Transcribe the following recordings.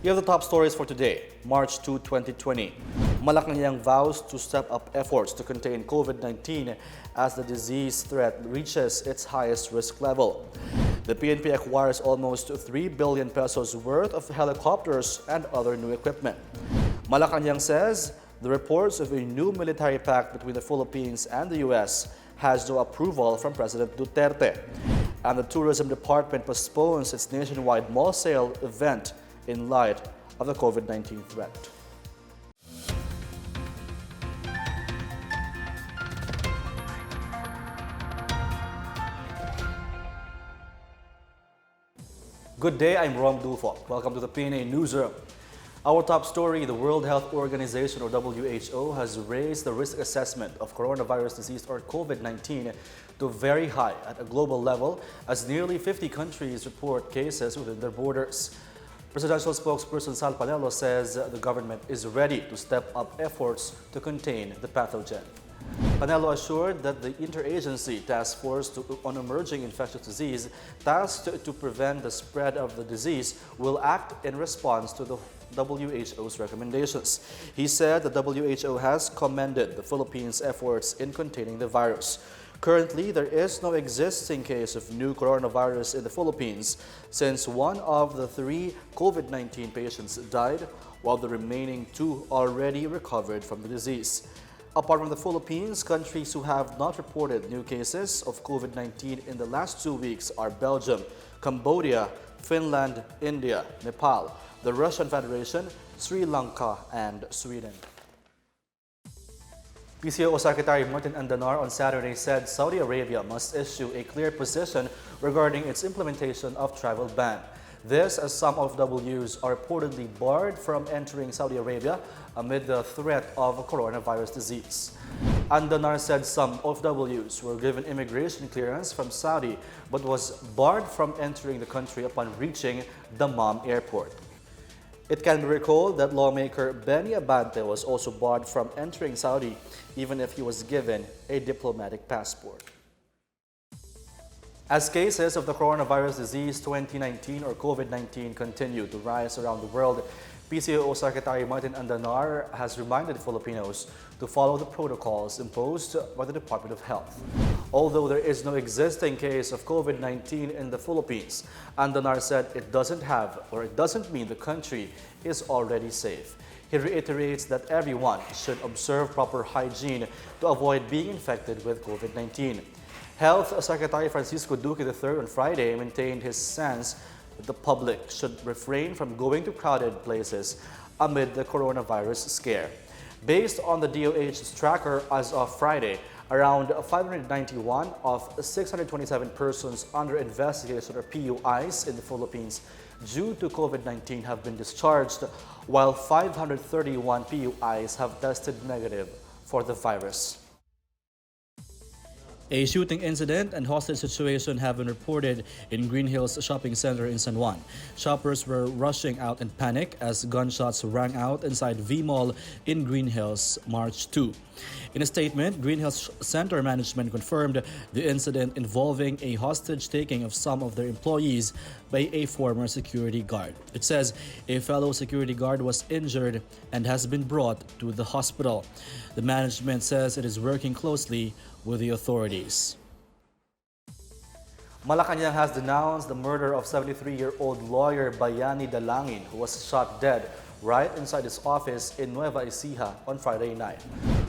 Here are the top stories for today, March 2, 2020. Malacanang vows to step up efforts to contain COVID-19 as the disease threat reaches its highest risk level. The PNP acquires almost 3 billion pesos worth of helicopters and other new equipment. Malacanang says the reports of a new military pact between the Philippines and the U.S. has no approval from President Duterte. And the Tourism Department postpones its nationwide mall sale event in light of the COVID-19 threat. Good day, I'm Rom Dulfo. Welcome to the PNA Newsroom. Our top story, the World Health Organization or WHO has raised the risk assessment of coronavirus disease or COVID-19 to very high at a global level as nearly 50 countries report cases within their borders. Presidential spokesperson Sal Panelo says the government is ready to step up efforts to contain the pathogen. Panelo assured that the Interagency Task Force on Emerging Infectious Disease tasked to prevent the spread of the disease will act in response to the WHO's recommendations. He said the WHO has commended the Philippines' efforts in containing the virus. Currently, there is no existing case of new coronavirus in the Philippines since one of the 3 COVID-19 patients died, while the remaining 2 already recovered from the disease. Apart from the Philippines, countries who have not reported new cases of COVID-19 in the last 2 weeks are Belgium, Cambodia, Finland, India, Nepal, the Russian Federation, Sri Lanka, and Sweden. PCO Secretary Martin Andanar on Saturday said Saudi Arabia must issue a clear position regarding its implementation of travel ban. This as some OFWs are reportedly barred from entering Saudi Arabia amid the threat of coronavirus disease. Andanar said some OFWs were given immigration clearance from Saudi but was barred from entering the country upon reaching Dammam Airport. It can be recalled that lawmaker Benny Abante was also barred from entering Saudi even if he was given a diplomatic passport. As cases of the coronavirus disease 2019 or COVID-19 continue to rise around the world, PCO Secretary Martin Andanar has reminded Filipinos to follow the protocols imposed by the Department of Health. Although there is no existing case of COVID-19 in the Philippines, Andanar said it doesn't mean the country is already safe. He reiterates that everyone should observe proper hygiene to avoid being infected with COVID-19. Health Secretary Francisco Duque III on Friday maintained his stance that the public should refrain from going to crowded places amid the coronavirus scare. Based on the DOH's tracker as of Friday, around 591 of 627 persons under investigation or PUIs in the Philippines due to COVID-19 have been discharged, while 531 PUIs have tested negative for the virus. A shooting incident and hostage situation have been reported in Green Hills Shopping Center in San Juan. Shoppers were rushing out in panic as gunshots rang out inside V-Mall in Green Hills March 2. In a statement, Green Hills Center management confirmed the incident involving a hostage-taking of some of their employees by a former security guard. It says a fellow security guard was injured and has been brought to the hospital. The management says it is working closely with the authorities. Malacanang has denounced the murder of 73-year-old lawyer Bayani Dalangin, who was shot dead right inside his office in Nueva Ecija on Friday night.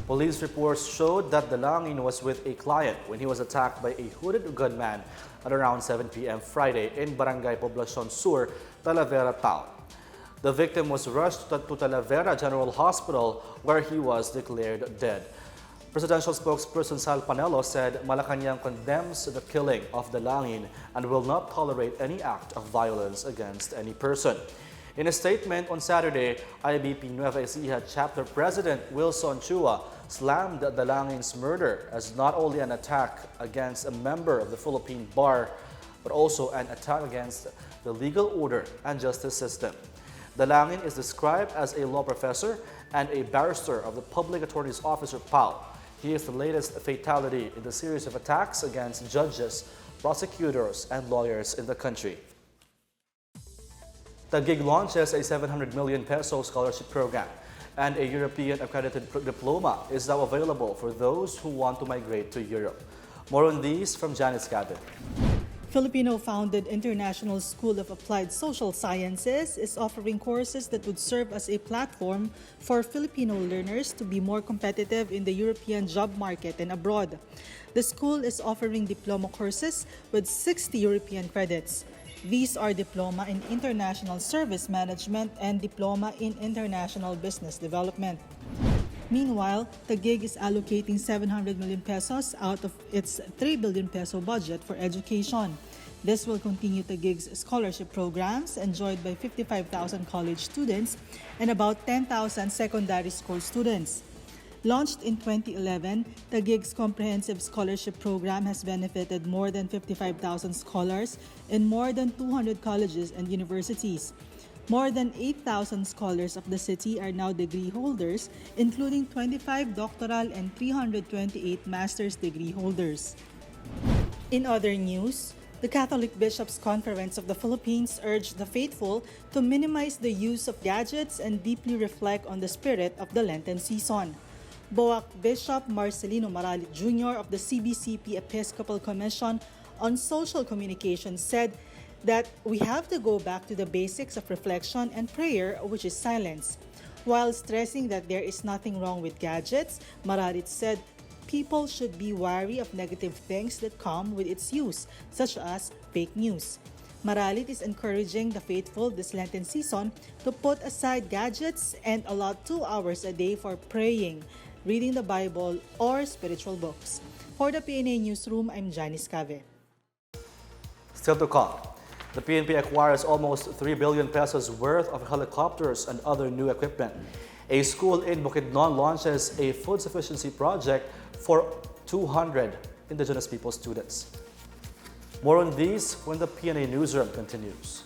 Police reports showed that Dalangin was with a client when he was attacked by a hooded gunman at around 7 p.m. Friday in Barangay Poblacion Sur, Talavera Town. The victim was rushed to Talavera General Hospital where he was declared dead. Presidential spokesperson Sal Panelo said Malacanang condemns the killing of Dalangin and will not tolerate any act of violence against any person. In a statement on Saturday, IBP Nueva Ecija Chapter President Wilson Chua slammed Dalangin's murder as not only an attack against a member of the Philippine Bar, but also an attack against the legal order and justice system. Dalangin is described as a law professor and a barrister of the Public Attorney's Office or PAO. He is the latest fatality in the series of attacks against judges, prosecutors, and lawyers in the country. Taguig launches a 700 million peso scholarship program, and a European accredited diploma is now available for those who want to migrate to Europe. More on these from Janice Cabin. Filipino-founded International School of Applied Social Sciences is offering courses that would serve as a platform for Filipino learners to be more competitive in the European job market and abroad. The school is offering diploma courses with 60 European credits. These are Diploma in International Service Management and Diploma in International Business Development. Meanwhile, Taguig is allocating 700 million pesos out of its 3 billion peso budget for education. This will continue Taguig's scholarship programs enjoyed by 55,000 college students and about 10,000 secondary school students. Launched in 2011, Taguig's comprehensive scholarship program has benefited more than 55,000 scholars in more than 200 colleges and universities. More than 8,000 scholars of the city are now degree holders, including 25 doctoral and 328 master's degree holders. In other news, the Catholic Bishops' Conference of the Philippines urged the faithful to minimize the use of gadgets and deeply reflect on the spirit of the Lenten season. BOAC Bishop Marcelino Maralit Jr. of the CBCP Episcopal Commission on Social Communication said that we have to go back to the basics of reflection and prayer, which is silence. While stressing that there is nothing wrong with gadgets, Maralit said people should be wary of negative things that come with its use, such as fake news. Maralit is encouraging the faithful this Lenten season to put aside gadgets and allot 2 hours a day for praying, reading the Bible, or spiritual books. For the PNA Newsroom, I'm Janice Cave. Still to come, the PNP acquires almost 3 billion pesos worth of helicopters and other new equipment. A school in Bukidnon launches a food sufficiency project for 200 indigenous people students. More on these when the PNA Newsroom continues.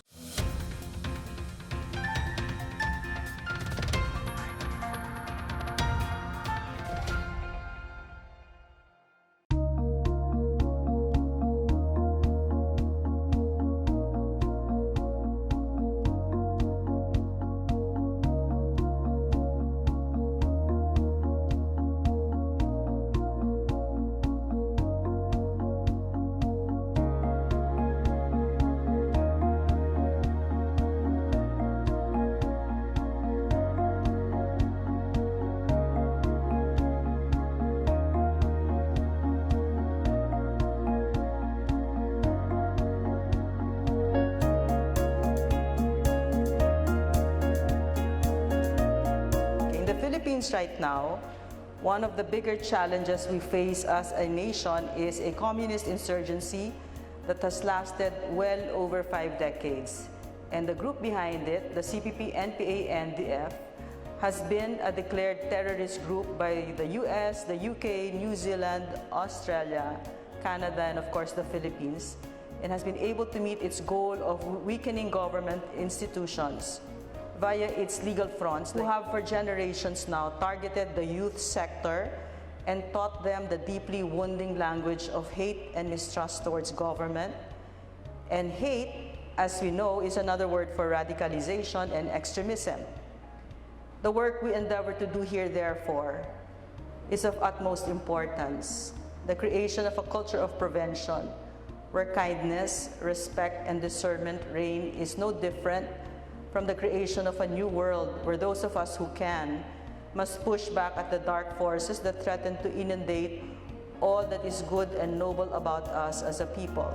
Philippines right now, one of the bigger challenges we face as a nation is a communist insurgency that has lasted well over 5 decades. And the group behind it, the CPP-NPA-NDF, has been a declared terrorist group by the US, the UK, New Zealand, Australia, Canada, and of course the Philippines, and has been able to meet its goal of weakening government institutions via its legal fronts, who have for generations now targeted the youth sector and taught them the deeply wounding language of hate and mistrust towards government. And hate, as we know, is another word for radicalization and extremism. The work we endeavor to do here, therefore, is of utmost importance. The creation of a culture of prevention, where kindness, respect, and discernment reign, is no different from the creation of a new world where those of us who can must push back at the dark forces that threaten to inundate all that is good and noble about us as a people.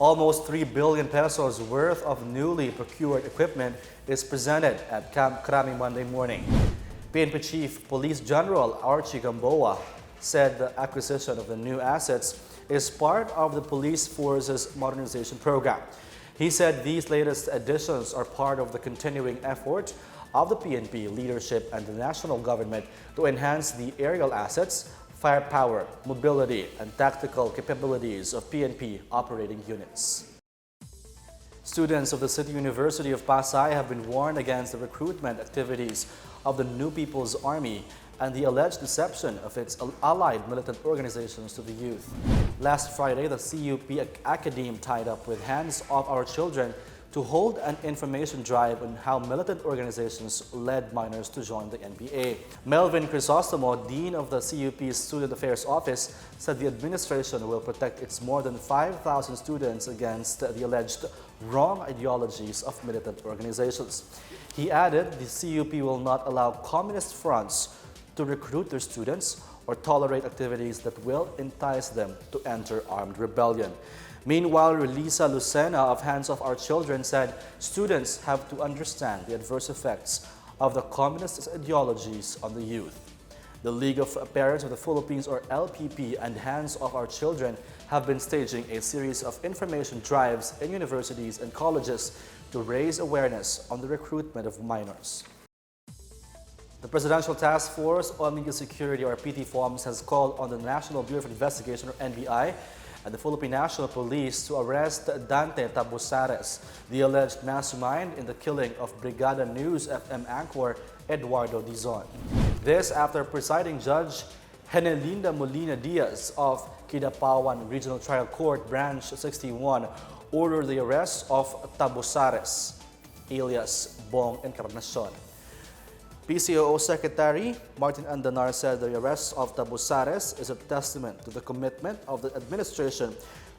Almost 3 billion pesos worth of newly procured equipment is presented at Camp Krami Monday morning. PNP Chief Police General Archie Gamboa said the acquisition of the new assets is part of the police force's modernization program. He said these latest additions are part of the continuing effort of the PNP leadership and the national government to enhance the aerial assets, firepower, mobility, and tactical capabilities of PNP operating units. Students of the City University of Pasay have been warned against the recruitment activities of the New People's Army and the alleged deception of its allied militant organizations to the youth. Last Friday, the CUP Academe tied up with Hands Off Our Children to hold an information drive on how militant organizations led minors to join the NPA. Melvin Crisostomo, Dean of the CUP's Student Affairs Office, said the administration will protect its more than 5,000 students against the alleged wrong ideologies of militant organizations. He added the CUP will not allow communist fronts to recruit their students or tolerate activities that will entice them to enter armed rebellion. Meanwhile, Relisa Lucena of Hands Off Our Children said students have to understand the adverse effects of the communist ideologies on the youth. The League of Parents of the Philippines, or LPP, and Hands Off Our Children have been staging a series of information drives in universities and colleges to raise awareness on the recruitment of minors. The Presidential Task Force on Media Security, or PTFOMS, has called on the National Bureau of Investigation, or NBI, and the Philippine National Police to arrest Dante Tabusares, the alleged mastermind in the killing of Brigada News FM anchor Eduardo Dizon. This after presiding judge Henelinda Molina Diaz of Kidapawan Regional Trial Court Branch 61 ordered the arrest of Tabusares, alias Bong Encarnacion. PCOO Secretary Martin Andanar said the arrest of Tabusares is a testament to the commitment of the administration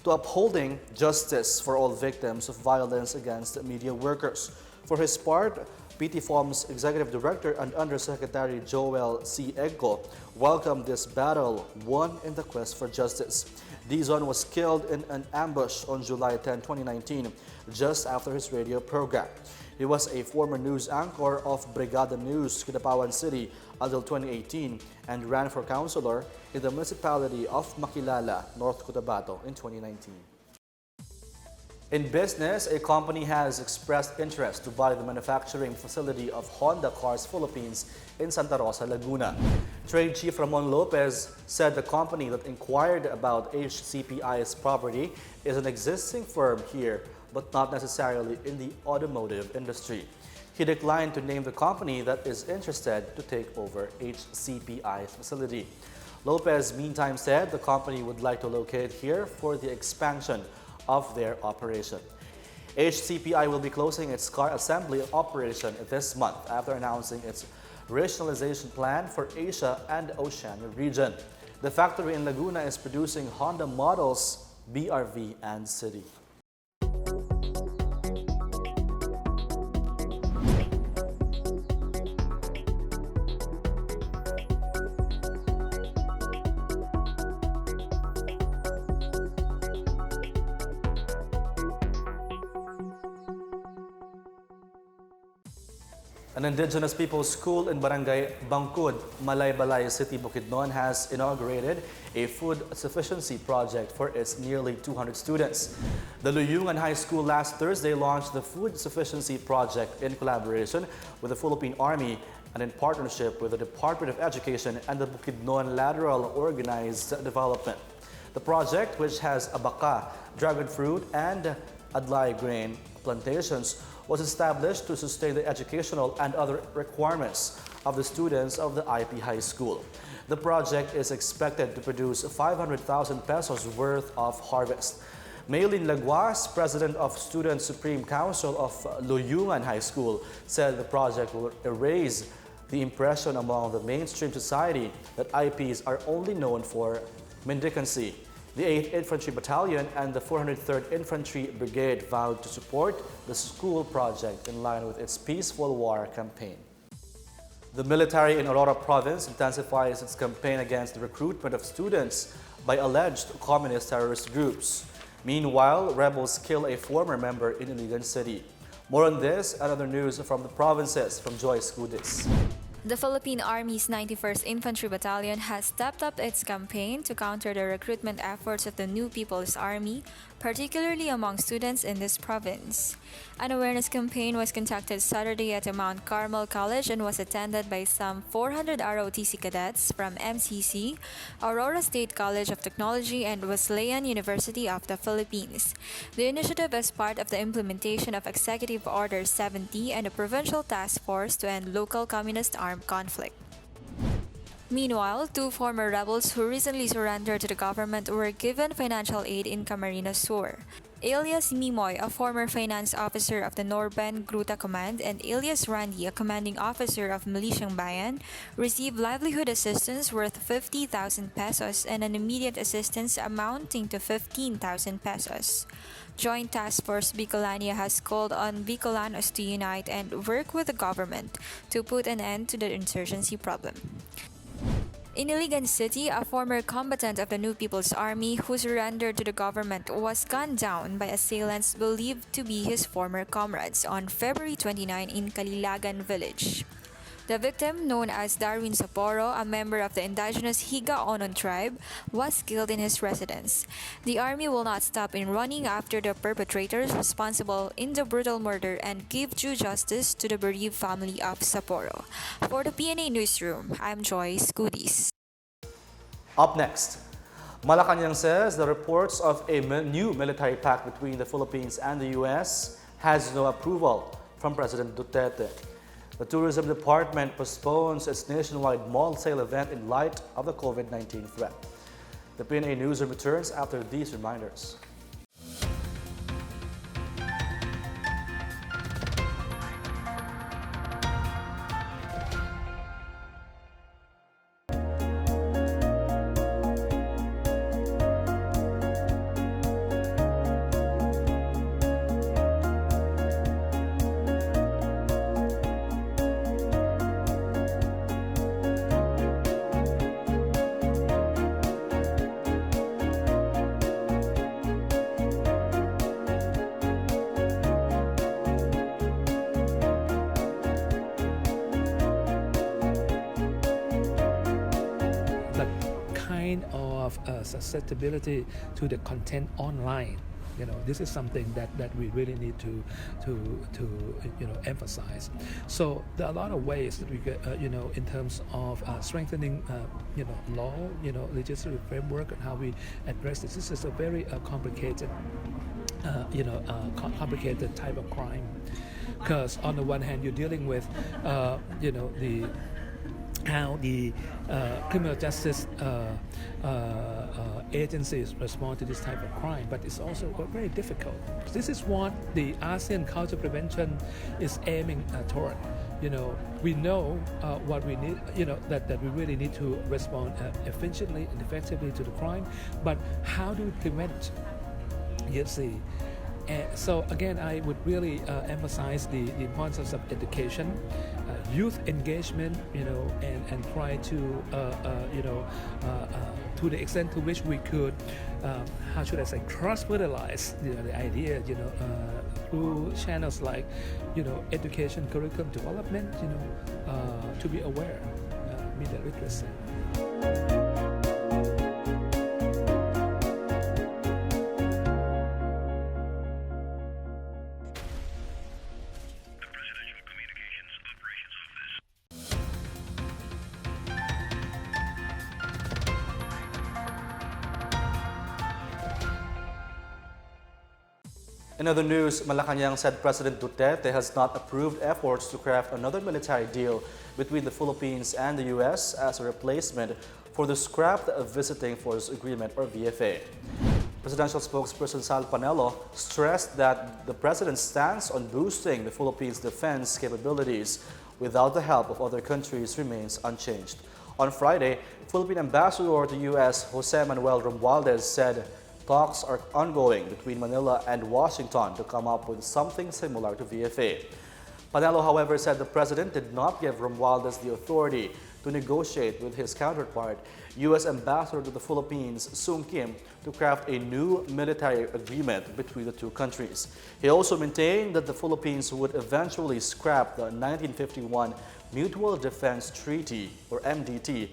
to upholding justice for all victims of violence against media workers. For his part, PTFOM's Executive Director and Undersecretary Joel C. Egco welcomed this battle won in the quest for justice. Dizon was killed in an ambush on July 10, 2019, just after his radio program. He was a former news anchor of Brigada News, Kidapawan City until 2018 and ran for councilor in the municipality of Makilala, North Cotabato in 2019. In business, a company has expressed interest to buy the manufacturing facility of Honda Cars Philippines in Santa Rosa, Laguna. Trade Chief Ramon Lopez said the company that inquired about HCPI's property is an existing firm here, but not necessarily in the automotive industry. He declined to name the company that is interested to take over HCPI's facility. Lopez, meantime, said the company would like to locate here for the expansion of their operation. HCPI will be closing its car assembly operation this month after announcing its rationalization plan for Asia and Oceania region. The factory in Laguna is producing Honda models BRV and City. An indigenous people's school in Barangay Bangkud, Malaybalay City, Bukidnon has inaugurated a food sufficiency project for its nearly 200 students. The Luyungan High School last Thursday launched the food sufficiency project in collaboration with the Philippine Army and in partnership with the Department of Education and the Bukidnon Lateral Organized Development. The project, which has abaca, dragon fruit, and adlay grain plantations, was established to sustain the educational and other requirements of the students of the IP High School. The project is expected to produce 500,000 pesos worth of harvest. Maylin Laguas, president of Student Supreme Council of Luyungan High School, said the project will erase the impression among the mainstream society that IPs are only known for mendicancy. The 8th Infantry Battalion and the 403rd Infantry Brigade vowed to support the school project in line with its peaceful war campaign. The military in Aurora Province intensifies its campaign against the recruitment of students by alleged communist terrorist groups. Meanwhile, rebels kill a former member in Iligan City. More on this and other news from the provinces from Joyce Gudis. The Philippine Army's 91st Infantry Battalion has stepped up its campaign to counter the recruitment efforts of the new People's Army, particularly among students in this province. An awareness campaign was conducted Saturday at the Mount Carmel College and was attended by some 400 ROTC cadets from MCC, Aurora State College of Technology, and Wesleyan University of the Philippines. The initiative is part of the implementation of Executive Order 70 and the Provincial Task Force to End Local Communist Armed Conflict. Meanwhile, two former rebels who recently surrendered to the government were given financial aid in Camarines Sur. Alias Mimoy, a former finance officer of the Norben Gruta Command, and alias Randy, a commanding officer of Militiang Bayan, received livelihood assistance worth 50,000 pesos and an immediate assistance amounting to 15,000 pesos. Joint Task Force Bicolania has called on Bicolanos to unite and work with the government to put an end to the insurgency problem. In Iligan City, a former combatant of the New People's Army who surrendered to the government was gunned down by assailants believed to be his former comrades on February 29 in Kalilagan village. The victim, known as Darwin Sapporo, a member of the indigenous Higa-Onon tribe, was killed in his residence. The army will not stop in running after the perpetrators responsible in the brutal murder and give due justice to the bereaved family of Sapporo. For the PNA Newsroom, I'm Joyce Goodies. Up next, Malacanang says the reports of a new military pact between the Philippines and the U.S. has no approval from President Duterte. The Tourism Department postpones its nationwide mall sale event in light of the COVID-19 threat. The PNA Newsroom returns after these reminders. Of susceptibility to the content online. This is something that we really need to emphasize. So there are a lot of ways that we get, in terms of strengthening, law, legislative framework and how we address this. This is a very complicated, complicated type of crime, because on the one hand you're dealing with, how the criminal justice agencies respond to this type of crime, but it's also very difficult. This is what the ASEAN Culture Prevention is aiming toward. We know what we need, that we really need to respond efficiently and effectively to the crime, but how do we prevent? You see. So again, I would really emphasize the importance of education, youth engagement, and try to, to the extent to which we could, how should I say, cross-fertilize the idea, through channels like, education, curriculum development, to be aware, media literacy. In other news, Malacanang said President Duterte has not approved efforts to craft another military deal between the Philippines and the U.S. as a replacement for the scrapped Visiting Force Agreement, or VFA. Presidential spokesperson Sal Panelo stressed that the president's stance on boosting the Philippines' defense capabilities without the help of other countries remains unchanged. On Friday, Philippine Ambassador to U.S. Jose Manuel Romualdez said talks are ongoing between Manila and Washington to come up with something similar to VFA. Panelo, however, said the president did not give Romualdez the authority to negotiate with his counterpart, U.S. Ambassador to the Philippines, Sung Kim, to craft a new military agreement between the two countries. He also maintained that the Philippines would eventually scrap the 1951 Mutual Defense Treaty, or MDT,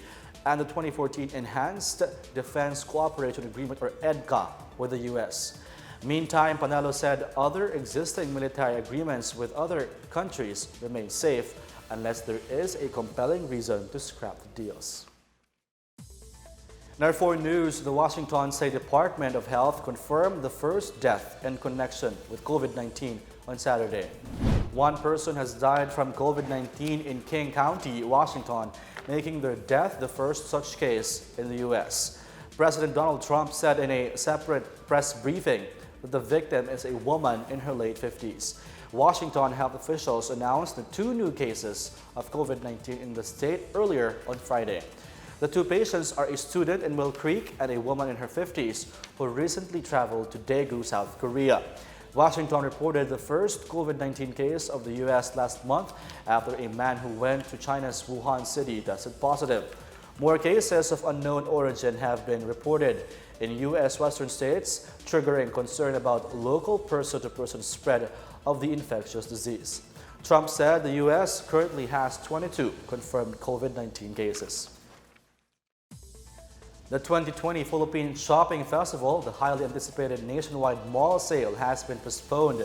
and the 2014 Enhanced Defense Cooperation Agreement, or EDCA, with the U.S. Meantime, Panelo said other existing military agreements with other countries remain safe unless there is a compelling reason to scrap the deals. In our foreign news, the Washington State Department of Health confirmed the first death in connection with COVID-19 on Saturday. One person has died from COVID-19 in King County, Washington, making their death the first such case in the U.S. President Donald Trump said in a separate press briefing that the victim is a woman in her late 50s. Washington health officials announced the 2 new cases of COVID-19 in the state earlier on Friday. The 2 patients are a student in Mill Creek and a woman in her 50s who recently traveled to Daegu, South Korea. Washington reported the first COVID-19 case of the U.S. last month after a man who went to China's Wuhan city tested positive. More cases of unknown origin have been reported in U.S. western states, triggering concern about local person-to-person spread of the infectious disease. Trump said the U.S. currently has 22 confirmed COVID-19 cases. The 2020 Philippine Shopping Festival, the highly anticipated nationwide mall sale, has been postponed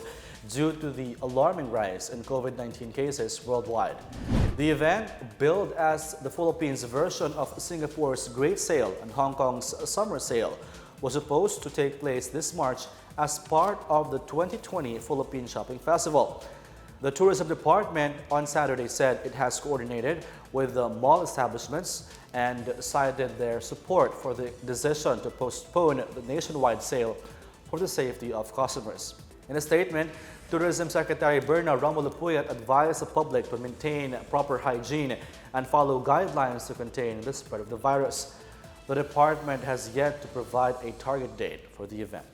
due to the alarming rise in COVID-19 cases worldwide. The event, billed as the Philippines' version of Singapore's Great Sale and Hong Kong's Summer Sale, was supposed to take place this March as part of the 2020 Philippine Shopping Festival. The Tourism Department on Saturday said it has coordinated with the mall establishments and cited their support for the decision to postpone the nationwide sale for the safety of customers. In a statement, Tourism Secretary Berna Romulo advised the public to maintain proper hygiene and follow guidelines to contain the spread of the virus. The department has yet to provide a target date for the event.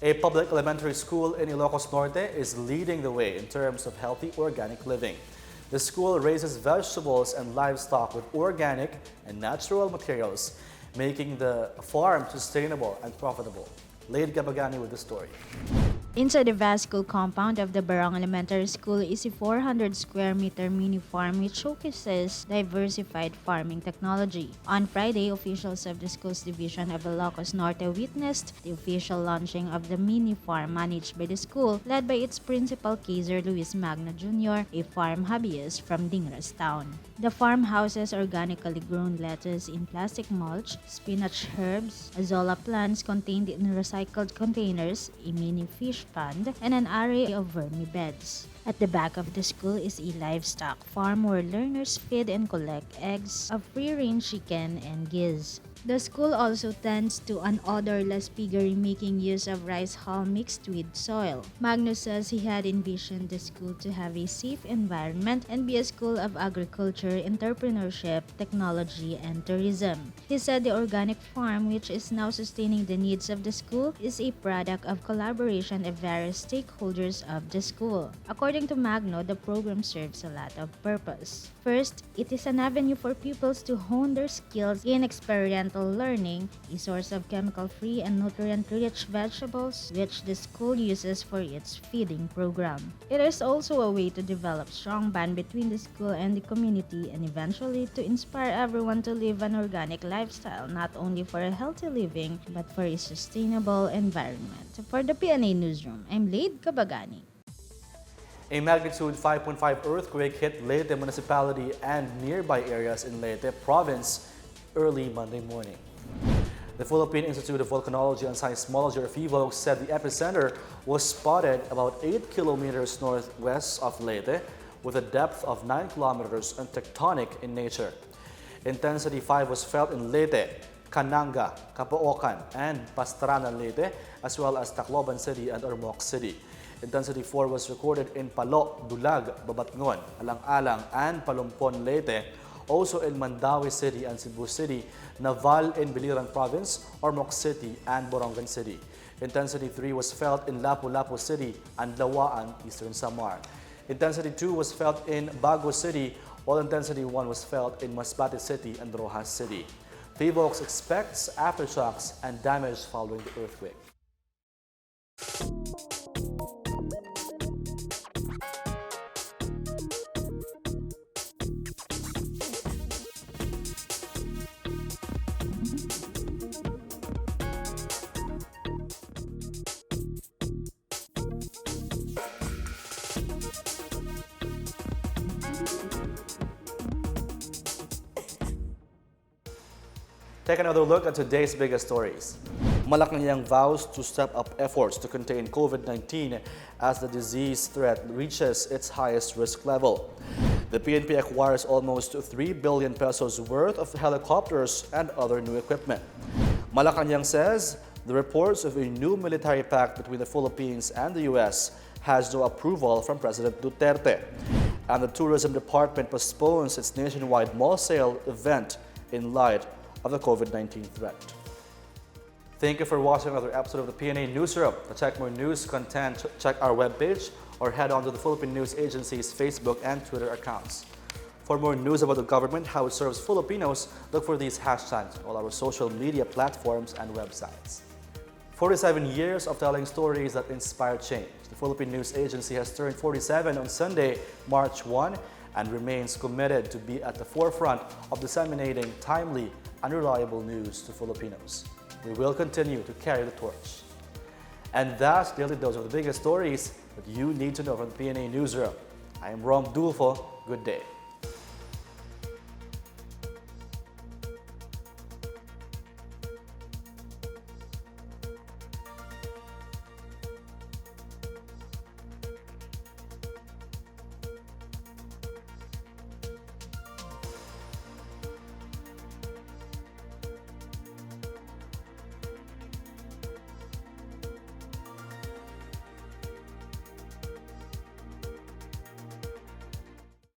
A public elementary school in Ilocos Norte is leading the way in terms of healthy organic living. The school raises vegetables and livestock with organic and natural materials, making the farm sustainable and profitable. Laid Gabagani with the story. Inside the vast school compound of the Barong Elementary School is a 400 square meter mini farm which showcases diversified farming technology. On Friday, officials of the school's division of Ilocos Norte witnessed the official launching of the mini farm managed by the school, led by its principal Kaiser Luis Magna Jr., a farm hobbyist from Dingras Town. The farm houses organically grown lettuce in plastic mulch, spinach herbs, azolla plants contained in recycled containers, a mini fish pond, and an array of vermi beds. At the back of the school is a livestock farm where learners feed and collect eggs of free-range chicken and geese. The school also tends to an odorless piggery, making use of rice hull mixed with soil. Magnus says he had envisioned the school to have a safe environment and be a school of agriculture, entrepreneurship, technology, and tourism. He said the organic farm, which is now sustaining the needs of the school, is a product of collaboration of various stakeholders of the school. According to Magno, the program serves a lot of purpose. First, it is an avenue for pupils to hone their skills in experiential learning, a source of chemical-free and nutrient-rich vegetables which the school uses for its feeding program. It is also a way to develop strong bond between the school and the community and eventually to inspire everyone to live an organic lifestyle, not only for a healthy living but for a sustainable environment. For the PNA Newsroom, I'm Laid Gabagani. A magnitude 5.5 earthquake hit Leyte municipality and nearby areas in Leyte province early Monday morning. The Philippine Institute of Volcanology and Seismology, or PHIVOLCS, said the epicenter was spotted about 8 kilometers northwest of Leyte with a depth of 9 kilometers and tectonic in nature. Intensity 5 was felt in Leyte, Cananga, Capoocan, and Pastrana, Leyte, as well as Tacloban City and Ormoc City. Intensity 4 was recorded in Palo, Dulag, Babatngon, Alang-Alang, and Palumpon, Leyte, also in Mandawi City and Cebu City, Naval in Biliran Province, Ormoc City, and Borongan City. Intensity 3 was felt in Lapu-Lapu City and Lawaan, Eastern Samar. Intensity 2 was felt in Bago City, while Intensity 1 was felt in Masbate City and Rojas City. PHIVOLCS expects aftershocks and damage following the earthquake. Take another look at today's biggest stories. Malacanang vows to step up efforts to contain COVID-19 as the disease threat reaches its highest risk level. The PNP acquires almost 3 billion pesos worth of helicopters and other new equipment. Malacanang says the reports of a new military pact between the Philippines and the U.S. has no approval from President Duterte. And the Tourism Department postpones its nationwide mall sale event in light of the COVID-19 threat. Thank you for watching another episode of the PNA Newsroom. To check more news content, check our webpage or head on to the Philippine News Agency's Facebook and Twitter accounts. For more news about the government, how it serves Filipinos, look for these hashtags on all our social media platforms and websites. 47 years of telling stories that inspire change. The Philippine News Agency has turned 47 on Sunday, March 1, and remains committed to be at the forefront of disseminating timely and reliable news to Filipinos. We will continue to carry the torch. And that's Daily Dose of the biggest stories that you need to know from the PNA Newsroom. I am Rom Dulfo. Good day.